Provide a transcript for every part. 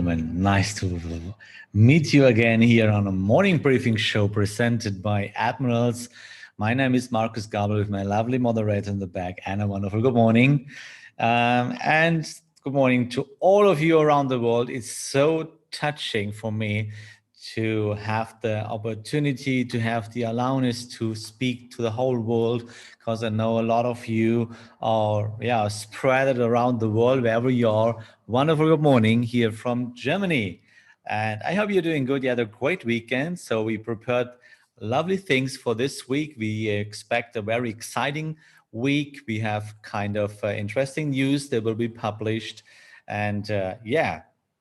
gentlemen, nice to meet you again here on a morning briefing show presented by Admirals. My name is Markus Gabel with my lovely moderator in the back, Anna. Wonderful. Good morning. And good morning to all of you around the world. It's so touching for me to have the opportunity, to have the allowance to speak to the whole world, because I know a lot of you are spread around the world, wherever you are. Wonderful good morning here from Germany. And I hope you're doing good. You had a great weekend. So we prepared lovely things for this week. We expect a very exciting week. We have kind of interesting news that will be published. And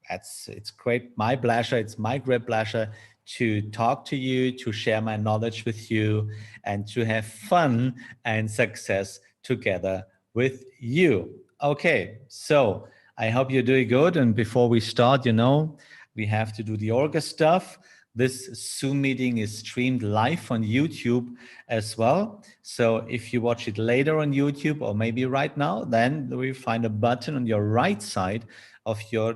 it's great. My pleasure. It's my great pleasure to talk to you, to share my knowledge with you, and to have fun and success together with you. Okay, so I hope you're doing good. And before we start, we have to do the orga stuff. This Zoom meeting is streamed live on YouTube as well. So if you watch it later on YouTube or maybe right now, then we find a button on your right side of your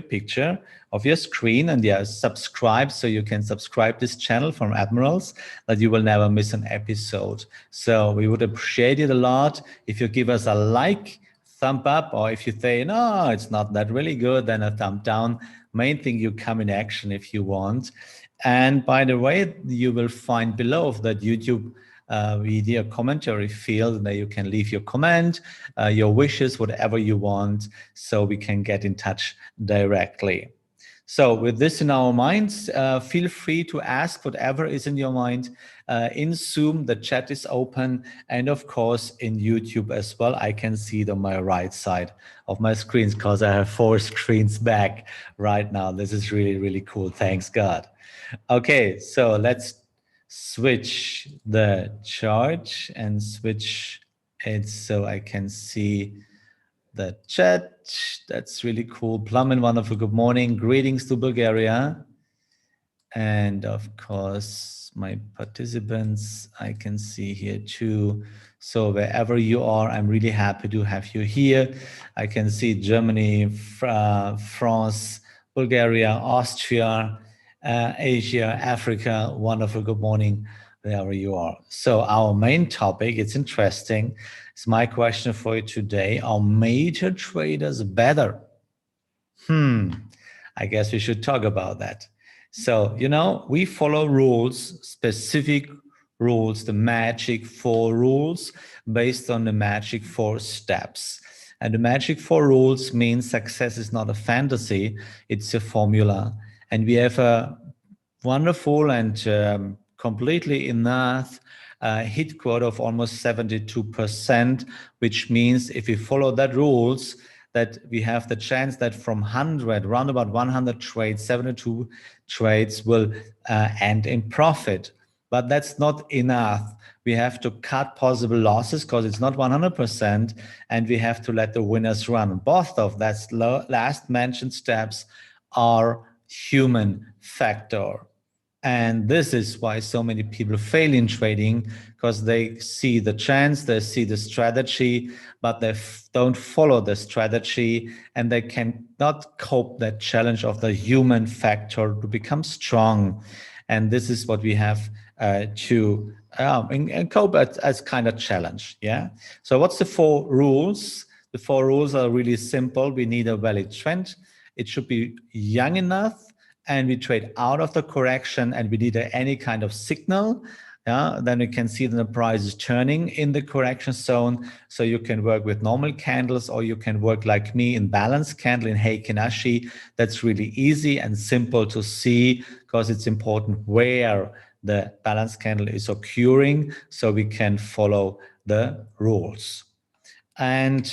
picture, of your screen, and subscribe, so you can subscribe this channel from Admirals, that you will never miss an episode. So we would appreciate it a lot if you give us a like, thumb up, or if you say, no, it's not that really good, then a thumb down. Main thing, you come in action if you want. And by the way, you will find below of that YouTube video commentary field that you can leave your comment, your wishes, whatever you want, so we can get in touch directly. So with this in our minds, feel free to ask whatever is in your mind. In Zoom, the chat is open, and of course in YouTube as well. I can see it on my right side of my screens because I have 4 screens back right now. This is really, really cool. Thanks God. Okay, so let's switch the chart and switch it so I can see the chat. That's really cool. Plum, wonderful good morning. Greetings to Bulgaria. And of course, my participants I can see here too. So wherever you are, I'm really happy to have you here. I can see Germany, France, Bulgaria, Austria, Asia, Africa. Wonderful good morning, wherever you are. So our main topic, it's interesting. It's my question for you today. Are major traders better? I guess we should talk about that. So, we follow rules, specific rules, the magic 4 rules based on the magic 4 steps. And the magic 4 rules means success is not a fantasy, it's a formula. And we have a wonderful and completely enough hit quote of almost 72%, which means if we follow that rules, that we have the chance that from 100, around about 100 trades, 72 trades will end in profit. But that's not enough. We have to cut possible losses because it's not 100%, and we have to let the winners run. Both of that last mentioned steps are human factor. And this is why so many people fail in trading, because they see the chance, they see the strategy, but they don't follow the strategy, and they cannot cope that challenge of the human factor to become strong. And this is what we have to cope as kind of challenge. Yeah. So what's the 4 rules? The 4 rules are really simple. We need a valid trend. It should be young enough, and we trade out of the correction, and we need any kind of signal. Then we can see that the price is turning in the correction zone. So you can work with normal candles, or you can work like me in balanced candle in Heikin Ashi. That's really easy and simple to see, because it's important where the balanced candle is occurring, so we can follow the rules. And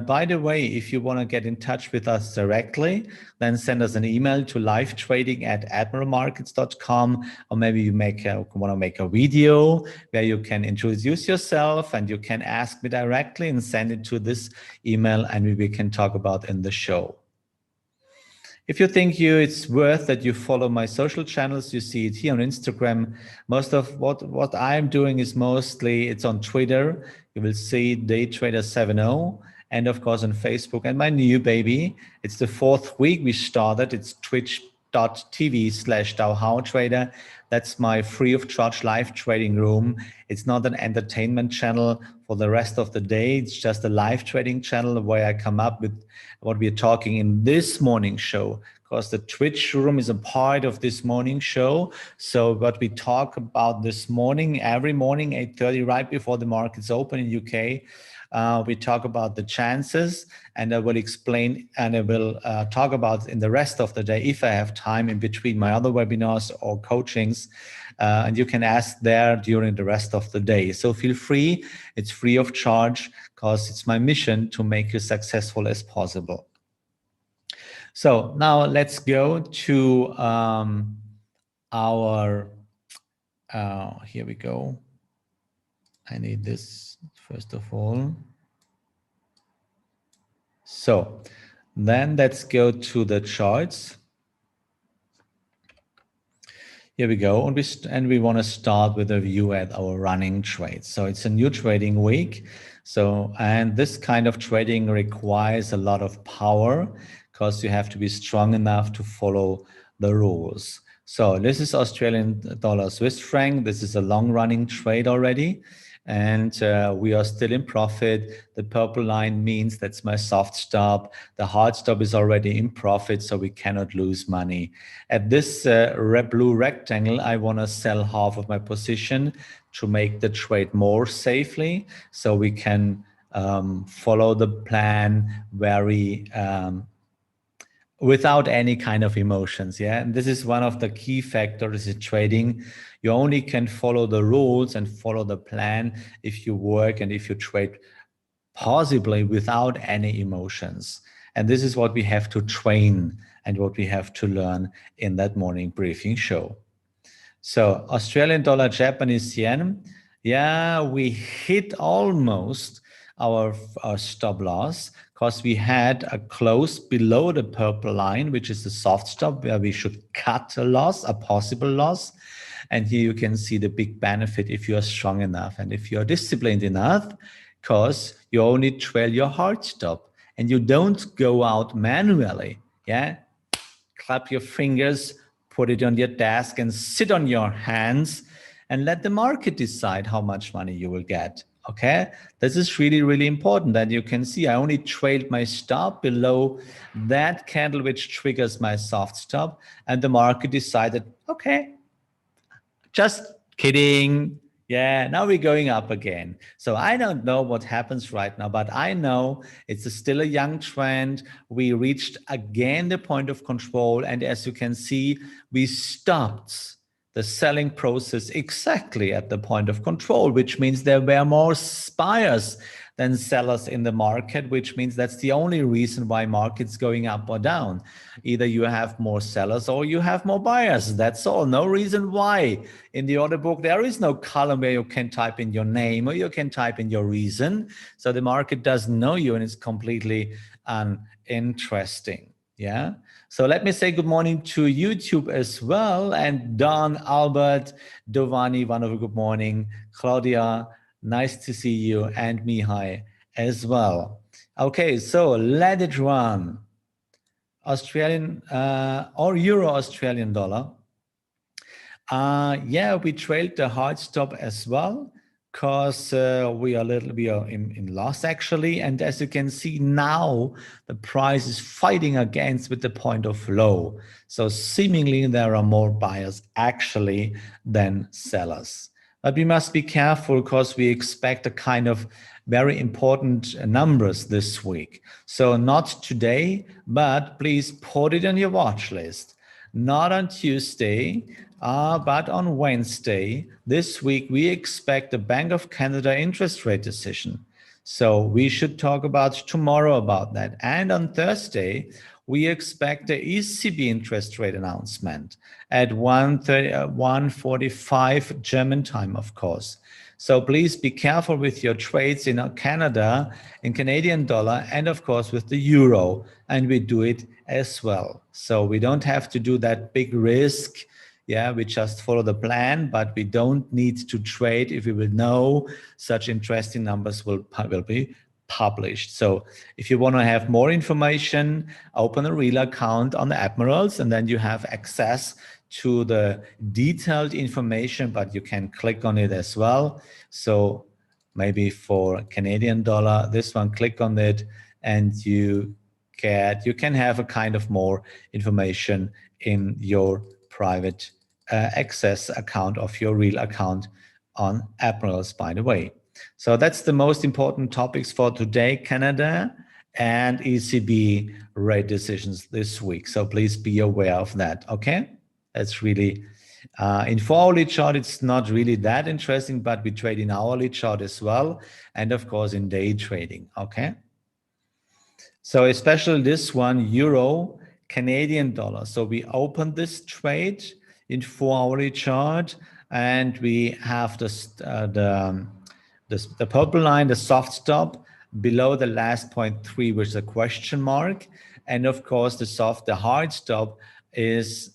by the way, if you want to get in touch with us directly, then send us an email to livetrading@admiralmarkets.com, or maybe you want to make a video where you can introduce yourself, and you can ask me directly and send it to this email, and we can talk about in the show. If you think it's worth that you follow my social channels, you see it here on Instagram. Most of what I'm doing is mostly, it's on Twitter. You will see Daytrader70, and of course on Facebook. And my new baby, it's the 4th week we started. It's twitch.tv/DowHowTrader. That's my free of charge live trading room. It's not an entertainment channel for the rest of the day. It's just a live trading channel where I come up with what we're talking in this morning show, because the Twitch room is a part of this morning show. So what we talk about this morning, every morning, 8:30, right before the markets open in UK, we talk about the chances, and I will explain, and I will talk about in the rest of the day if I have time in between my other webinars or coachings, and you can ask there during the rest of the day. So feel free, it's free of charge, because it's my mission to make you successful as possible. So now let's go to here we go. I need this first of all. So then let's go to the charts. Here we go, and we want to start with a view at our running trades. So it's a new trading week. So, and this kind of trading requires a lot of power, because you have to be strong enough to follow the rules. So this is Australian dollar Swiss franc. This is a long running trade already. And we are still in profit. The purple line means that's my soft stop. The hard stop is already in profit, so we cannot lose money. At this blue rectangle, I want to sell half of my position to make the trade more safely, so we can follow the plan very without any kind of emotions. Yeah, and this is one of the key factors in trading. You only can follow the rules and follow the plan if you work and if you trade possibly without any emotions. And this is what we have to train and what we have to learn in that morning briefing show. So Australian dollar, Japanese yen. Yeah, we hit almost our stop loss, because we had a close below the purple line, which is the soft stop, where we should cut a loss, a possible loss. And here you can see the big benefit if you are strong enough and if you are disciplined enough, because you only trail your hard stop and you don't go out manually. Yeah, clap your fingers, put it on your desk and sit on your hands and let the market decide how much money you will get. Okay, this is really, really important that you can see I only trailed my stop below that candle, which triggers my soft stop, and the market decided, okay, just kidding. Yeah, now we're going up again. So I don't know what happens right now, but I know it's still a young trend. We reached again the point of control. And as you can see, we stopped the selling process exactly at the point of control, which means there were more buyers than sellers in the market, which means that's the only reason why market's going up or down. Either you have more sellers or you have more buyers. That's all. No reason why. In the order book, there is no column where you can type in your name or you can type in your reason. So the market doesn't know you, and it's completely uninteresting. Yeah. So let me say good morning to YouTube as well. And Don, Albert, Dovani, wonderful good morning. Claudia, nice to see you. And Mihai as well. Okay, so let it run. Australian or Euro Australian dollar. Yeah, we trailed the hard stop as well, because we are in loss actually. And as you can see now, the price is fighting against with the point of low. So seemingly there are more buyers actually than sellers. But we must be careful, because we expect a kind of very important numbers this week. So not today, but please put it on your watch list. Not on Tuesday, but on Wednesday. This week, we expect the Bank of Canada interest rate decision. So we should talk about tomorrow about that. And on Thursday, we expect the ECB interest rate announcement at 1:45 German time, of course. So please be careful with your trades in Canada, in Canadian dollar, and of course with the euro. And we do it as well. So we don't have to do that big risk. Yeah, we just follow the plan, but we don't need to trade if we will know such interesting numbers will be published. So if you want to have more information, open a real account on the Admirals, and then you have access to the detailed information, but you can click on it as well. So maybe for Canadian dollar, this one, click on it, and you can have a kind of more information in your private access account of your real account on Admirals, by the way. So that's the most important topics for today: Canada and ECB rate decisions this week. So please be aware of that, okay? That's really, in 4-hourly chart, it's not really that interesting, but we trade in hourly chart as well. And of course, in day trading, okay? So especially this one, Euro, Canadian dollar. So we opened this trade in 4-hourly chart, and we have the purple line, the soft stop below the last 0.3, which is a question mark. And of course, the hard stop is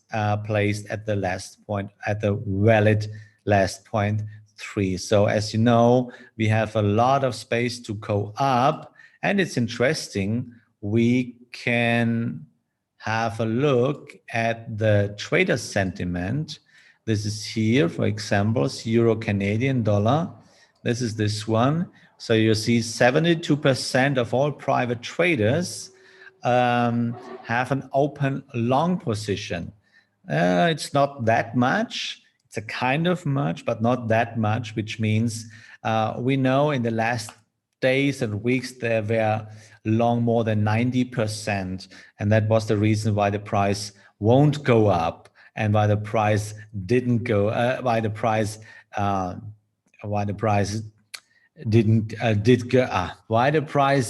placed at the last point, at the valid last 0.3. So as you know, we have a lot of space to go up. And it's interesting, we can have a look at the trader sentiment. This is here, for example, Euro Canadian dollar. This is this one. So you see 72% of all private traders have an open long position. It's not that much. It's a kind of much, but not that much, which means we know in the last days and weeks there were long more than 90%, and that was the reason why the price won't go up and why the price didn't go why the price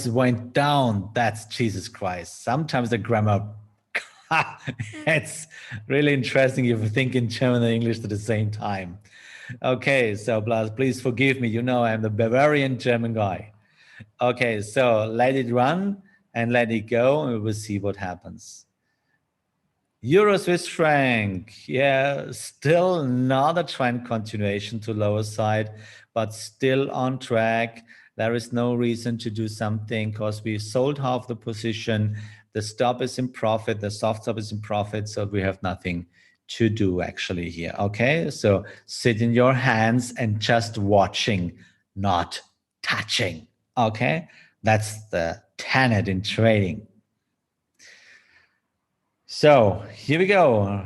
went down. That's Jesus Christ. Sometimes the grammar it's really interesting if you think in German and English at the same time. Okay, so please forgive me. You know I'm the Bavarian German guy. Okay, so let it run and let it go, and we will see what happens. Euro Swiss franc, yeah, still not a trend continuation to lower side, but still on track. There is no reason to do something because we sold half the position. The stop is in profit, the soft stop is in profit, so we have nothing to do actually here. Okay, so sit in your hands and just watching, not touching. Okay, that's the tenet in trading. So here we go.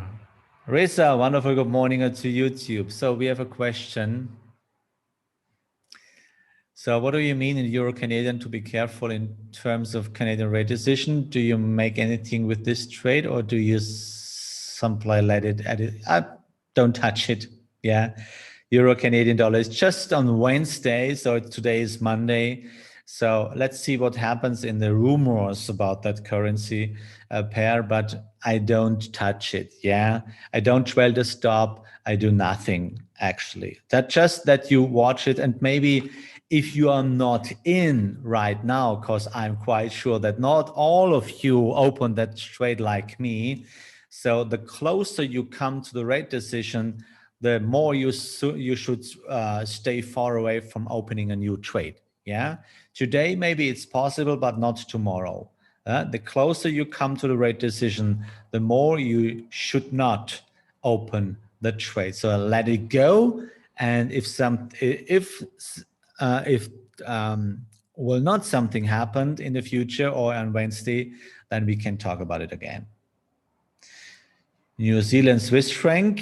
Risa, wonderful good morning to YouTube. So we have a question. So what do you mean in Euro Canadian to be careful in terms of Canadian rate decision? Do you make anything with this trade, or do you simply let it at it? Don't touch it. Yeah. Euro Canadian dollar is just on Wednesday. So today is Monday. So let's see what happens in the rumors about that currency pair, but I don't touch it. Yeah. I don't trail the stop. I do nothing actually. That you watch it, and maybe if you are not in right now, because I'm quite sure that not all of you open that trade like me. So the closer you come to the rate decision, the more you should stay far away from opening a new trade. Yeah. Today, maybe it's possible, but not tomorrow. The closer you come to the rate decision, the more you should not open the trade. So let it go. And if will not something happen in the future or on Wednesday, then we can talk about it again. New Zealand Swiss franc.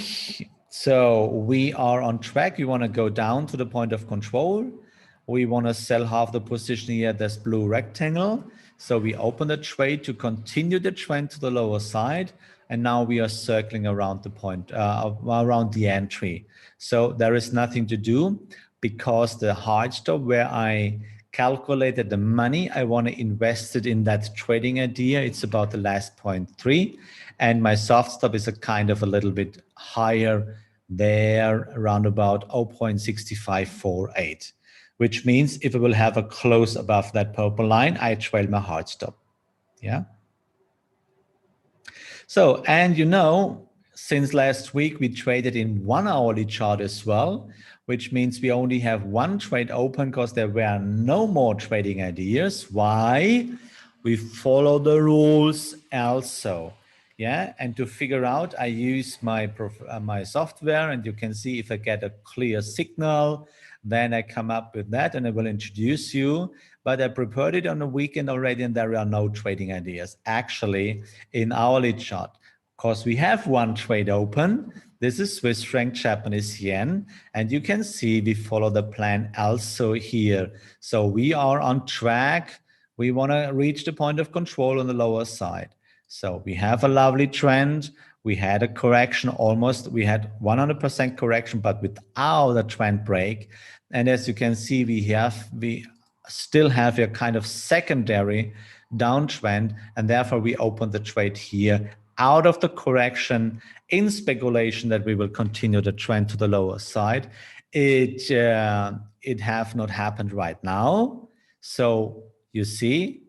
So we are on track. We want to go down to the point of control. We want to sell half the position here, this blue rectangle. So we open the trade to continue the trend to the lower side. And now we are circling around the point, around the entry. So there is nothing to do, because the hard stop where I calculated the money, I want to invest it in that trading idea. It's about the last 0.3. And my soft stop is a kind of a little bit higher there, around about 0.6548, which means if it will have a close above that purple line, I trail my hard stop. Yeah. So, and you know, since last week, we traded in 1 hourly chart as well, which means we only have one trade open because there were no more trading ideas. Why? We follow the rules also. Yeah, and to figure out, I use my software, and you can see if I get a clear signal, then I come up with that and I will introduce you. But I prepared it on the weekend already, and there are no trading ideas actually in hourly chart. Because we have one trade open. This is Swiss franc Japanese yen, and you can see we follow the plan also here. So we are on track. We want to reach the point of control on the lower side. So we have a lovely trend. We had a correction almost. We had 100% correction, but without a trend break. And as you can see, we still have a kind of secondary downtrend, and therefore we opened the trade here out of the correction in speculation that we will continue the trend to the lower side. It have not happened right now. So you see,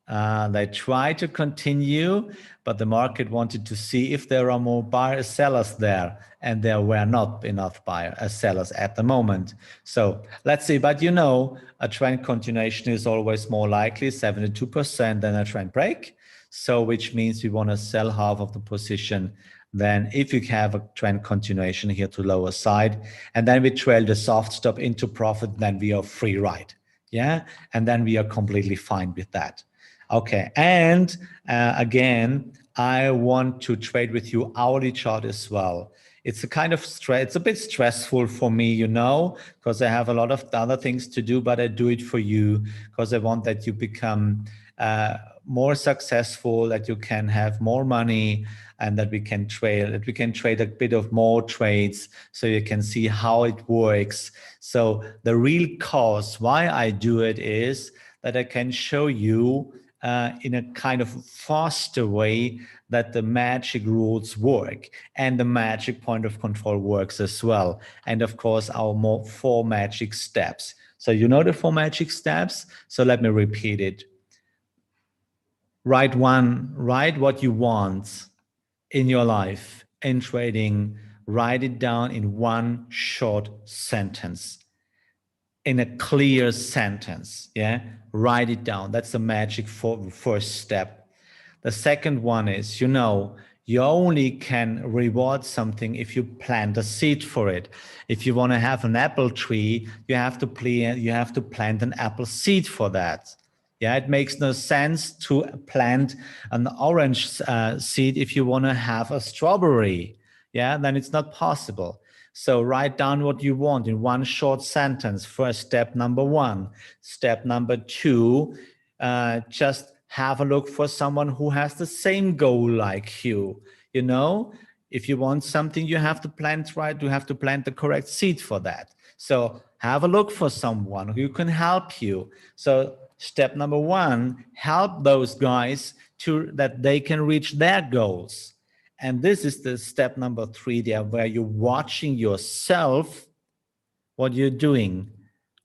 they try to continue, but the market wanted to see if there are more buyers, sellers there, and there were not enough buyers, sellers at the moment. So let's see. But you know, a trend continuation is always more likely, 72%, than a trend break. So which means we want to sell half of the position. Then if you have a trend continuation here to lower side, and then we trail the soft stop into profit, then we are free ride. Yeah, and then we are completely fine with that. Okay, and again, I want to trade with you hourly chart as well. It's a kind of it's a bit stressful for me, you know, because I have a lot of other things to do, but I do it for you because I want that you become more successful, that you can have more money, and that we can trade a bit of more trades so you can see how it works. So the real cause why I do it is that I can show you in a kind of faster way that the magic rules work and the magic point of control works as well. And of course, our 4 magic steps. So you know the 4 magic steps? So let me repeat it. Write what you want in your life, in trading. Write it down in one short sentence, in a clear sentence. Yeah, write it down. That's the magic first step. The second one is, you know, you only can reward something if you plant a seed for it. If you want to have an apple tree, you have to plant an apple seed for that. Yeah, it makes no sense to plant an orange seed if you want to have a strawberry. Yeah, then it's not possible. So write down what you want in one short sentence. First, step number 1. Step number 2, just have a look for someone who has the same goal like you. You know, if you want something, you have to plant right. You have to plant the correct seed for that. So have a look for someone who can help you. So step number 1, help those guys that they can reach their goals. And this is the step number 3 there, where you're watching yourself, what you're doing,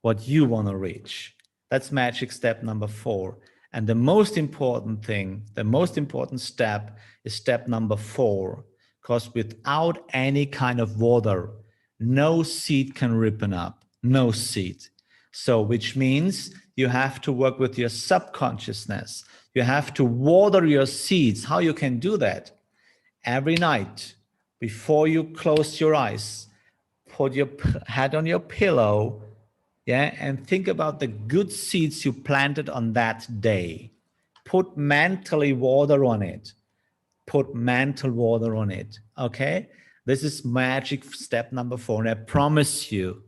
what you want to reach. That's magic step number 4. And the most important thing, the most important step is step number 4, because without any kind of water, no seed can ripen up, no seed. So which means you have to work with your subconsciousness. You have to water your seeds. How you can do that? Every night, before you close your eyes, put your head on your pillow, yeah, and think about the good seeds you planted on that day. Put mentally water on it. Put mental water on it, okay? This is magic step number 4, and I promise you,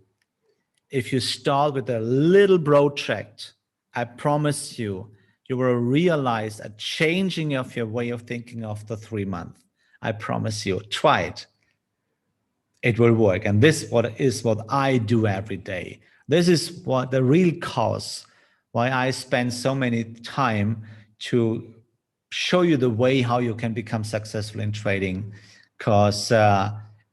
if you start with a little project, I promise you, you will realize a changing of your way of thinking after 3 months. I promise you, try it. It will work. And this is what I do every day. This is what the real cause why I spend so many time to show you the way how you can become successful in trading, because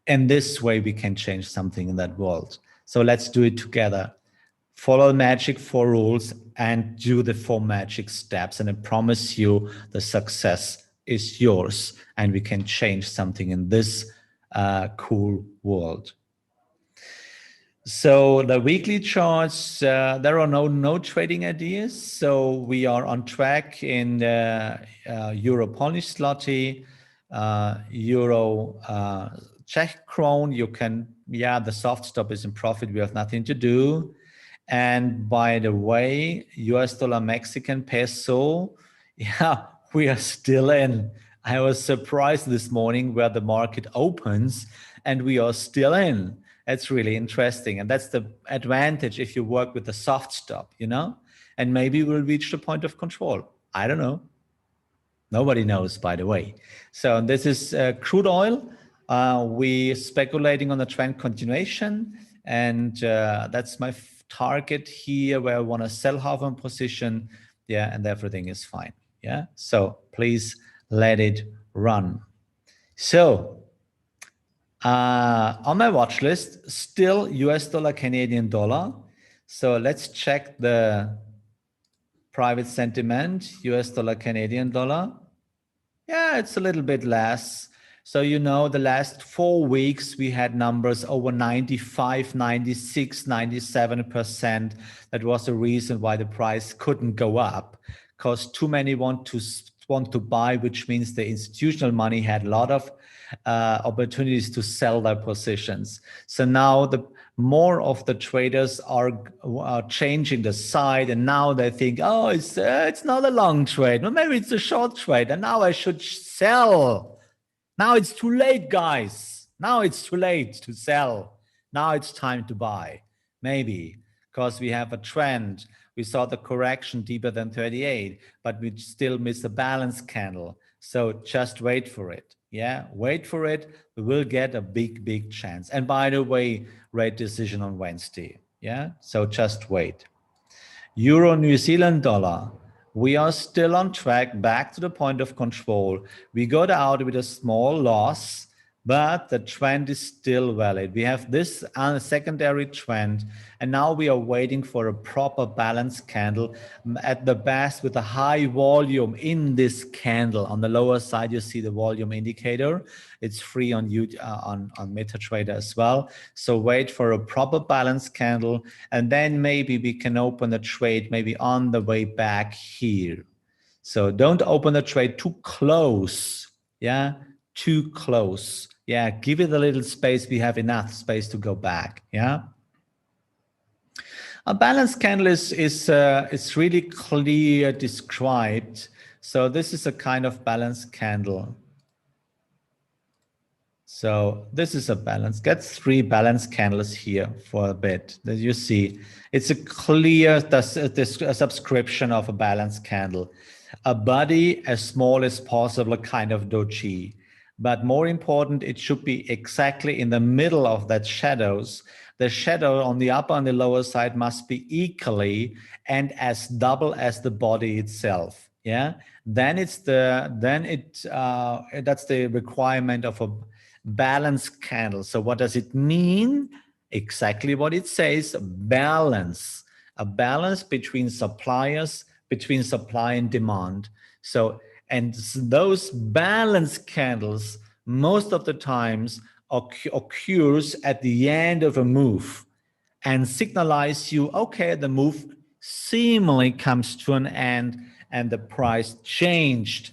in this way we can change something in that world. So let's do it together. Follow the magic 4 rules and do the 4 magic steps. And I promise you the success is yours, and we can change something in this cool world. So the weekly charts, there are no trading ideas. So we are on track in Euro Polish Zloty, Euro Czech Krone. You can, the soft stop is in profit. We have nothing to do. And by the way, US dollar Mexican peso, we are still in. I was surprised this morning where the market opens and we are still in. That's really interesting. And that's the advantage if you work with the soft stop, and maybe we'll reach the point of control. I don't know. Nobody knows, by the way. So this is crude oil. We're speculating on the trend continuation. And that's my target here where I want to sell half one position. Yeah, and everything is fine. Yeah, so please let it run. So on my watch list, still US dollar, Canadian dollar. So let's check the private sentiment, US dollar, Canadian dollar. Yeah, it's a little bit less. So, the last 4 weeks, we had numbers over 95, 96, 97%. That was the reason why the price couldn't go up, because too many want to buy, which means the institutional money had a lot of opportunities to sell their positions. So now the more of the traders are changing the side, and now they think, oh, it's not a long trade, well, maybe it's a short trade, and now I should sell. Now it's too late, guys. Now it's too late to sell. Now it's time to buy, maybe, because we have a trend. We saw the correction deeper than 38, but we still miss a balance candle. So just wait for it. Yeah, wait for it. We will get a big chance. And by the way, rate decision on Wednesday. Yeah, so just wait. Euro New Zealand dollar. We are still on track back to the point of control. We got out with a small loss, but the trend is still valid. We have this secondary trend, and now we are waiting for a proper balance candle at the best with a high volume in this candle. On the lower side, you see the volume indicator. It's free on MetaTrader as well. So wait for a proper balance candle, and then maybe we can open the trade maybe on the way back here. So don't open the trade too close. Yeah, too close. Yeah, give it a little space. We have enough space to go back. Yeah. A balance candle is really clear described. So this is a kind of balance candle. So this is a balance. Get 3 balance candles here for a bit. As you see, it's a clear subscription of a balance candle. A body as small as possible, a kind of doji. But more important, it should be exactly in the middle of that shadows. The shadow on the upper and the lower side must be equally and as double as the body itself. Yeah, that's the requirement of a balance candle. So what does it mean? Exactly what it says: balance, a balance between suppliers, between supply and demand. So, and those balance candles most of the times occurs at the end of a move and signalize you, okay, the move seemingly comes to an end and the price changed,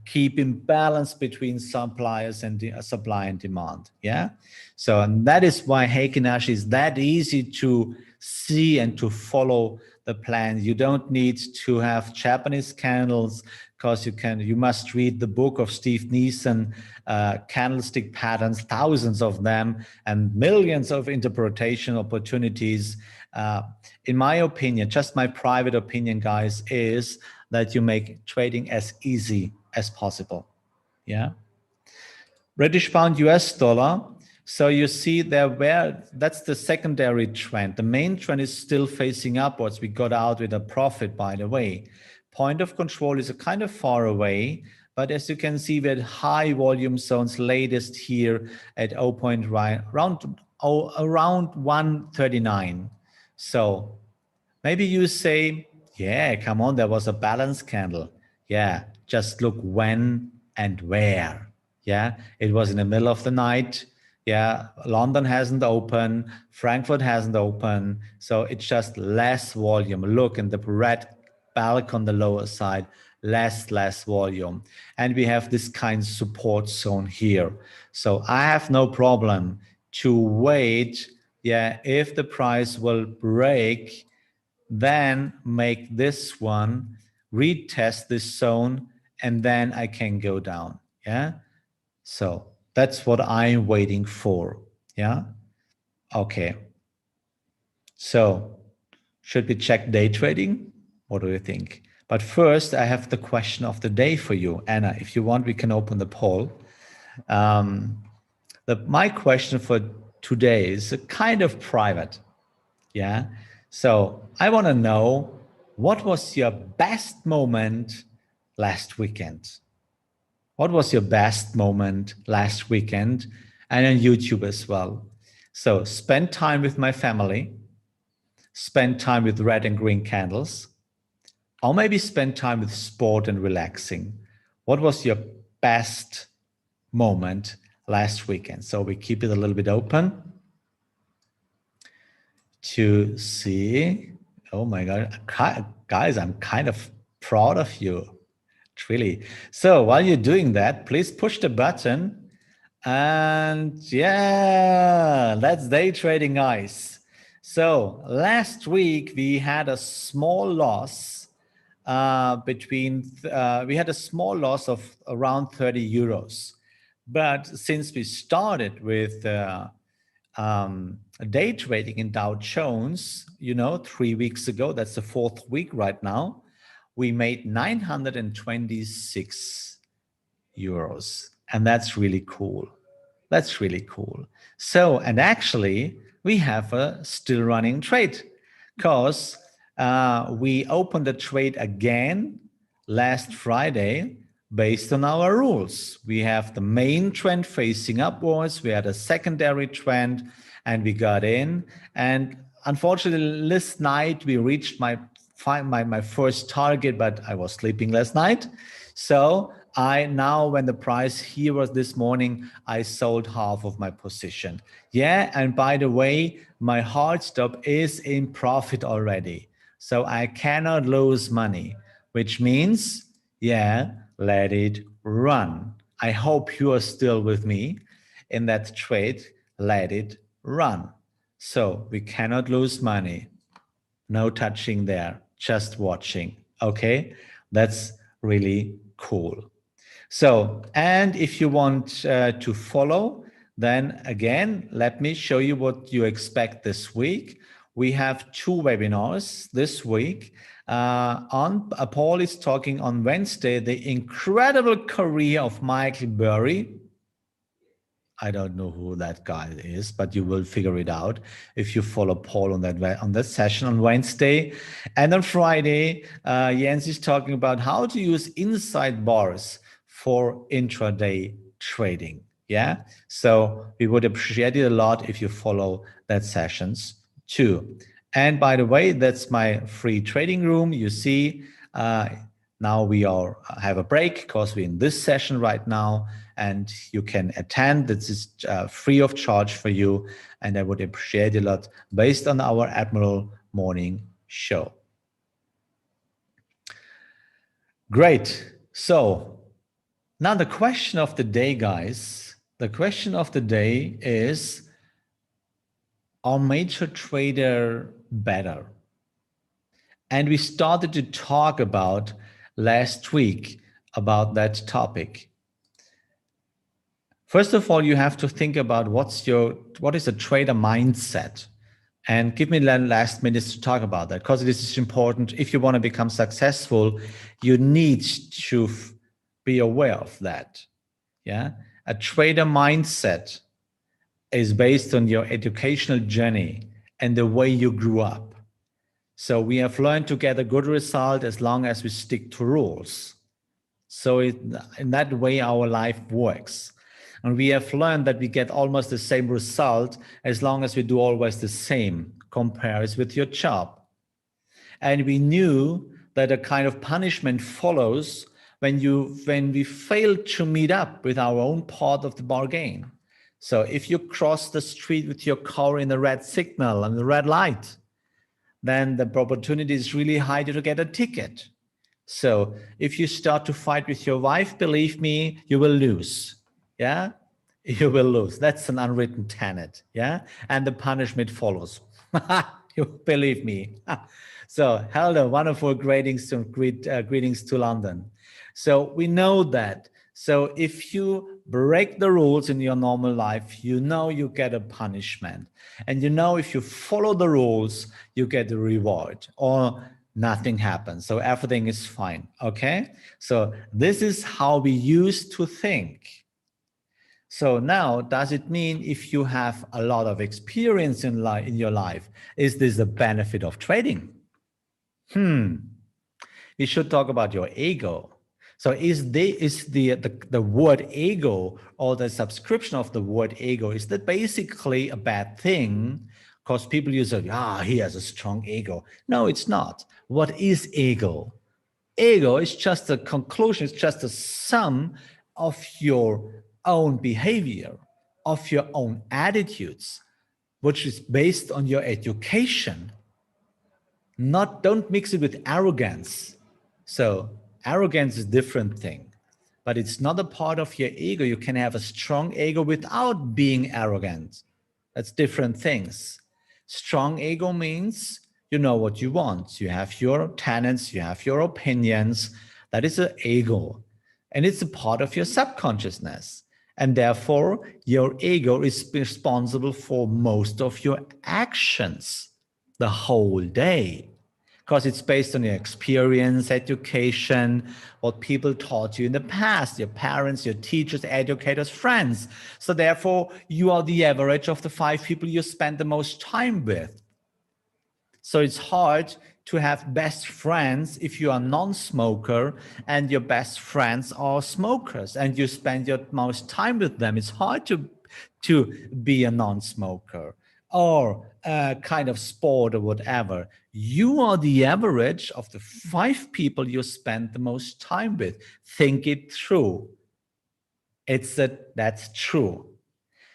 keeping balance between suppliers and supply and demand. Yeah. So, and that is why Heikin Ashi is that easy to see and to follow the plan. You don't need to have Japanese candles, because you must read the book of Steve Neeson, candlestick patterns, thousands of them, and millions of interpretation opportunities. In my opinion, just my private opinion, guys, is that you make trading as easy as possible. Yeah. British pound, US dollar. So you see there that's the secondary trend. The main trend is still facing upwards. We got out with a profit, by the way. Point of control is a kind of far away, but as you can see, we had high volume zones, latest here at around 139. So maybe you say, yeah, come on, there was a balance candle. Yeah, just look when and where. Yeah, it was in the middle of the night. Yeah, London hasn't opened, Frankfurt hasn't opened, so it's just less volume. Look in the red bulk on the lower side, less volume. And we have this kind of support zone here. So I have no problem to wait. Yeah, if the price will break, then make this one, retest this zone, and then I can go down. Yeah. So that's what I'm waiting for. Yeah. Okay. So should we check day trading? What do you think? But first, I have the question of the day for you. Anna, if you want, we can open the poll. My question for today is kind of private. Yeah. So I want to know, what was your best moment last weekend? What was your best moment last weekend? And on YouTube as well. So spend time with my family, spend time with red and green candles, or maybe spend time with sport and relaxing. What was your best moment last weekend? So we keep it a little bit open to see. Oh my God, guys, I'm kind of proud of you. Really. So while you're doing that, please push the button. And yeah, that's day trading, guys. So last week we had a small loss we had a small loss of around 30 euros. But since we started with day trading in Dow Jones, 3 weeks ago, that's the 4th week right now, we made 926 euros. And that's really cool. That's really cool. So, and actually, we have a still running trade because we opened the trade again last Friday based on our rules. We have the main trend facing upwards. We had a secondary trend and we got in. And unfortunately, this night we reached my first target, but I was sleeping last night. So now when the price here was this morning, I sold half of my position. Yeah, and by the way, my hard stop is in profit already. So I cannot lose money, which means, yeah, let it run. I hope you are still with me in that trade. Let it run. So we cannot lose money. No touching there, just watching. Okay, that's really cool. So, and if you want to follow, then again, let me show you what you expect this week. We have 2 webinars this week. Paul is talking on Wednesday, the incredible career of Michael Burry. I don't know who that guy is, but you will figure it out if you follow Paul on that session on Wednesday. And on Friday, Jens is talking about how to use inside bars for intraday trading. Yeah, so we would appreciate it a lot if you follow that sessions too. And by the way, that's my free trading room. You see, now we have a break because we're in this session right now, and you can attend. This is free of charge for you, and I would appreciate it a lot based on our Admiral morning show. Great. So now the question of the day, guys, the question of the day is, are major trader better? And we started to talk about last week about that topic. First of all, you have to think about what is a trader mindset, and give me the last minutes to talk about that, because this is important. If you want to become successful, you need to be aware of that. Yeah, a trader mindset is based on your educational journey and the way you grew up. So we have learned to get a good result as long as we stick to rules. So in that way, our life works. And we have learned that we get almost the same result as long as we do always the same. Compare it with your job. And we knew that a kind of punishment follows when we fail to meet up with our own part of the bargain. So if you cross the street with your car in the red signal and the red light, then the opportunity is really high to get a ticket. So if you start to fight with your wife, believe me, you will lose. Yeah, you will lose. That's an unwritten tenet. Yeah, and the punishment follows. You believe me. So hello, wonderful greetings to London. So we know that. So if you break the rules in your normal life, you know you get a punishment. And you know if you follow the rules, you get a reward or nothing happens. So everything is fine. Okay. So this is how we used to think. So now, does it mean if you have a lot of experience in your life, is this a benefit of trading? We should talk about your ego. So is the word ego or the subscription of the word ego, is that basically a bad thing? Because people use it, he has a strong ego. No, it's not. What is ego? Ego is just a conclusion, it's just a sum of your own behavior, of your own attitudes, which is based on your education. Don't mix it with arrogance. So arrogance is a different thing, but it's not a part of your ego. You can have a strong ego without being arrogant. That's different things. Strong ego means you know what you want. You have your tenets, you have your opinions. That is an ego. And it's a part of your subconsciousness. And therefore, your ego is responsible for most of your actions the whole day, because it's based on your experience, education, what people taught you in the past, your parents, your teachers, educators, friends. So therefore, you are the average of the 5 people you spend the most time with. So it's hard to have best friends if you are a non-smoker and your best friends are smokers and you spend your most time with them. It's hard to be a non-smoker or a kind of sport or whatever. You are the average of the 5 people you spend the most time with. Think it through. That's true.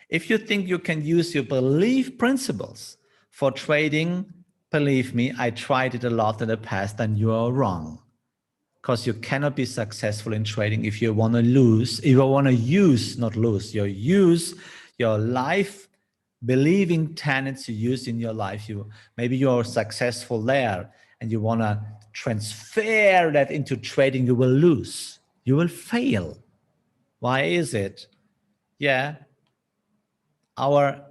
If you think you can use your belief principles for trading, believe me, I tried it a lot in the past and you are wrong. Because you cannot be successful in trading if you want to lose, if you want to use, not lose, you use your life believing tenets you use in your life. Maybe you're successful there and you want to transfer that into trading, you will lose. You will fail. Why is it? Yeah. Our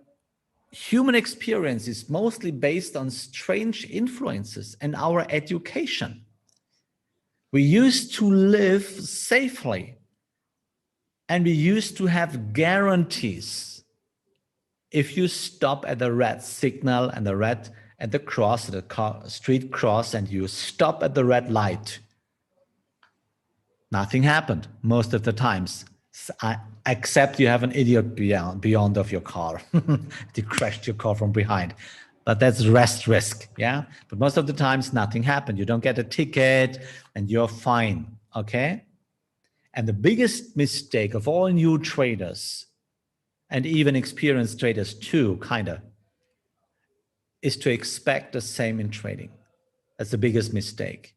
human experience is mostly based on strange influences and our education. We used to live safely and we used to have guarantees. If you stop at the red signal and at the street cross, and you stop at the red light, nothing happened most of the times, except you have an idiot beyond of your car. They crashed your car from behind. But that's rest risk, yeah? But most of the times, nothing happened. You don't get a ticket and you're fine, okay? And the biggest mistake of all new traders, and even experienced traders too, is to expect the same in trading. That's the biggest mistake.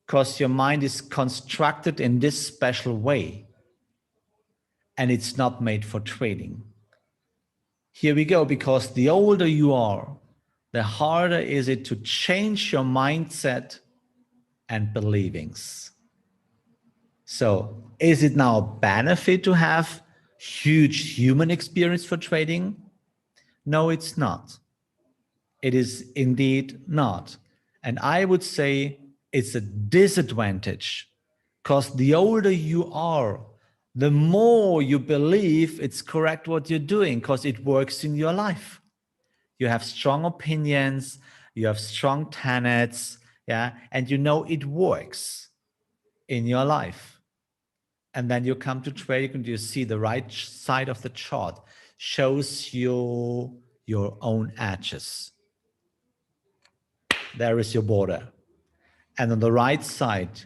Because your mind is constructed in this special way, and it's not made for trading. Here we go, because the older you are, the harder is it to change your mindset and believings. So is it now a benefit to have huge human experience for trading? No, it's not. It is indeed not. And I would say it's a disadvantage, because the older you are, the more you believe it's correct what you're doing, because it works in your life. You have strong opinions, you have strong tenets, yeah, and you know it works in your life. And then you come to trading and you see the right side of the chart shows you your own edges. There is your border. And on the right side,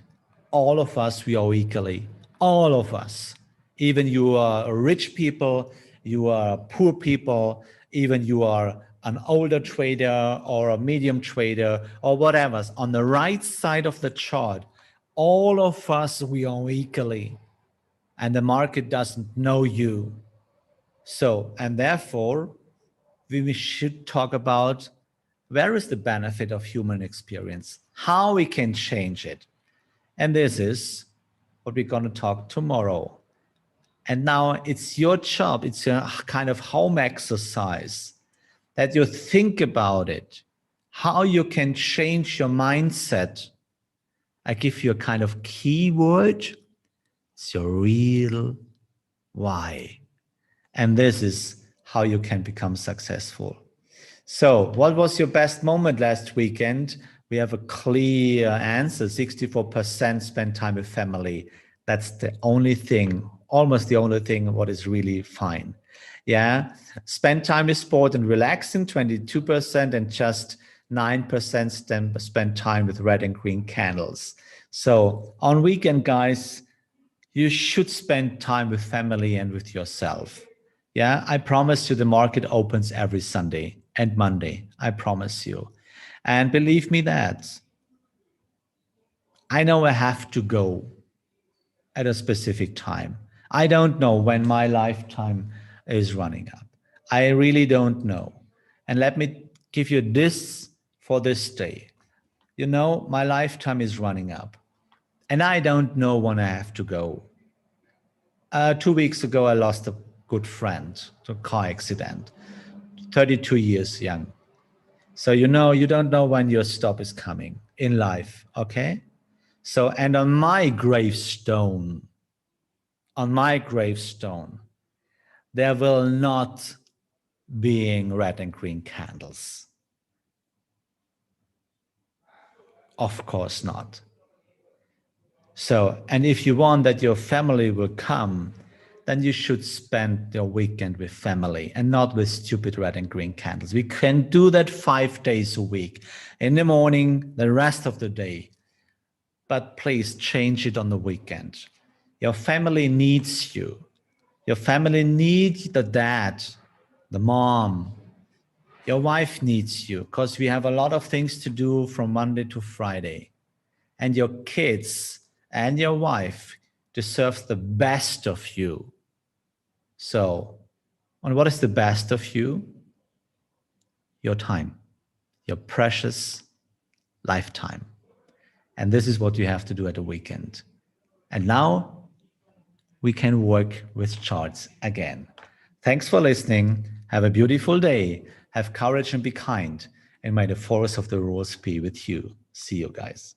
all of us, we are equally, all of us. Even you are rich people, you are poor people, even you are an older trader or a medium trader or whatever. On the right side of the chart, all of us, we are equally. And the market doesn't know you. So, and therefore, we should talk about where is the benefit of human experience, how we can change it. And this is what we're going to talk tomorrow. And now it's your job, it's a kind of home exercise that you think about it, how you can change your mindset. I give you a kind of keyword. It's your real why. And this is how you can become successful. So what was your best moment last weekend? We have a clear answer. 64% spend time with family. That's the only thing, almost the only thing what is really fine. Yeah. Spend time with sport and relaxing, 22%, and just 9% spend time with red and green candles. So on weekend, guys, you should spend time with family and with yourself. Yeah, I promise you the market opens every Sunday and Monday. I promise you. And believe me that I know I have to go at a specific time. I don't know when my lifetime is running up. I really don't know. And let me give you this for this day. You know, my lifetime is running up and I don't know when I have to go. 2 weeks ago, I lost a good friend to a car accident, 32 years young. So, you know, you don't know when your stop is coming in life, okay? So, and on my gravestone, there will not being red and green candles. Of course not. So, and if you want that your family will come, then you should spend your weekend with family and not with stupid red and green candles. We can do that 5 days a week, in the morning, the rest of the day. But please change it on the weekend. Your family needs you. Your family needs the dad, the mom. Your wife needs you because we have a lot of things to do from Monday to Friday. And your kids and your wife deserve the best of you. So, and what is the best of you? Your time, your precious lifetime. And this is what you have to do at the weekend. And now we can work with charts again. Thanks for listening. Have a beautiful day. Have courage and be kind. And may the force of the rules be with you. See you guys.